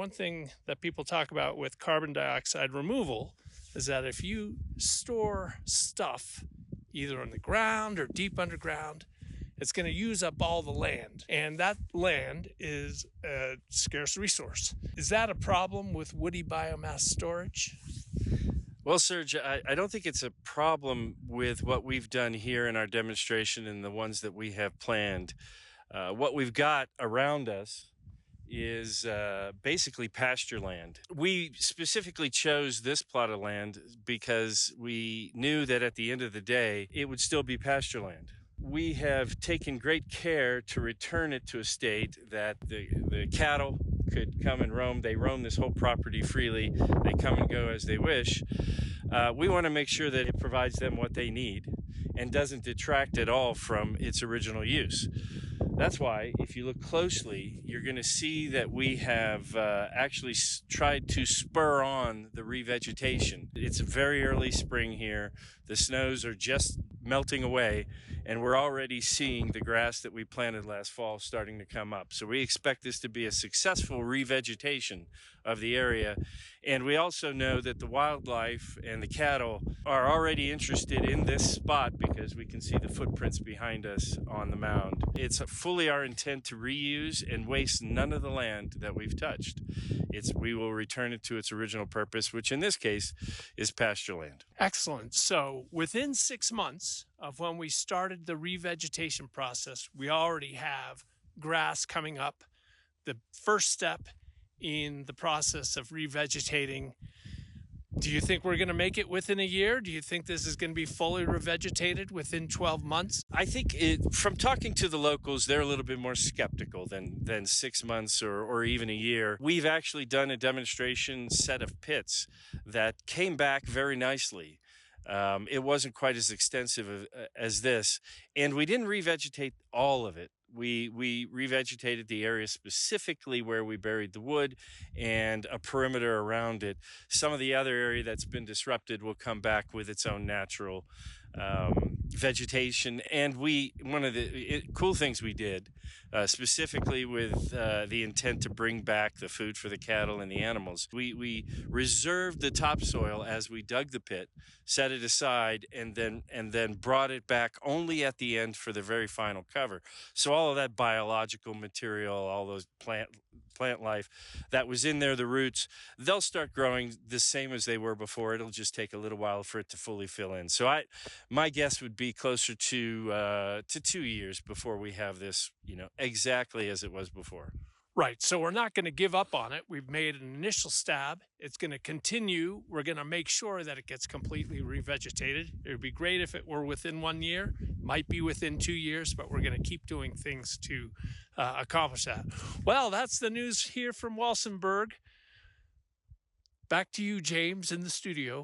one thing that people talk about with carbon dioxide removal is that if you store stuff either on the ground or deep underground, it's going to use up all the land. And that land is a scarce resource. Is that a problem with woody biomass storage? Well, Serge, I don't think it's a problem with what we've done here in our demonstration and the ones that we have planned. What we've got around us is basically pasture land. We specifically chose this plot of land because we knew that at the end of the day, it would still be pasture land. We have taken great care to return it to a state that the cattle could come and roam. They roam this whole property freely. They come and go as they wish. We want to make sure that it provides them what they need and doesn't detract at all from its original use. That's why, if you look closely, you're going to see that we have actually tried to spur on the revegetation. It's a very early spring here. The snows are just melting away, and we're already seeing the grass that we planted last fall starting to come up. So we expect this to be a successful revegetation of the area. And we also know that the wildlife and the cattle are already interested in this spot because we can see the footprints behind us on the mound. It's fully our intent to reuse and waste none of the land that we've touched. We will return it to its original purpose, which in this case is pasture land. Excellent. So within 6 months of when we started the revegetation process, we already have grass coming up. The first step in the process of revegetating. Do you think we're going to make it within a year? Do you think this is going to be fully revegetated within 12 months? I think from talking to the locals, they're a little bit more skeptical than 6 months or even a year. We've actually done a demonstration set of pits that came back very nicely. It wasn't quite as extensive as this, and we didn't revegetate all of it. We revegetated the area specifically where we buried the wood and a perimeter around it. Some of the other area that's been disrupted will come back with its own natural vegetation. And one of the cool things we did, specifically with the intent to bring back the food for the cattle and the animals, we reserved the topsoil as we dug the pit, set it aside, and then brought it back only at the end for the very final cover. So all of that biological material, all those plant life that was in there, the roots, they'll start growing the same as they were before. It'll just take a little while for it to fully fill in. So my guess would be closer to 2 years before we have this, exactly as it was before. Right. So we're not going to give up on it. We've made an initial stab. It's going to continue. We're going to make sure that it gets completely revegetated. It would be great if it were within 1 year, might be within 2 years, but we're going to keep doing things to accomplish that. Well, that's the news here from Walsenburg. Back to you, James, in the studio.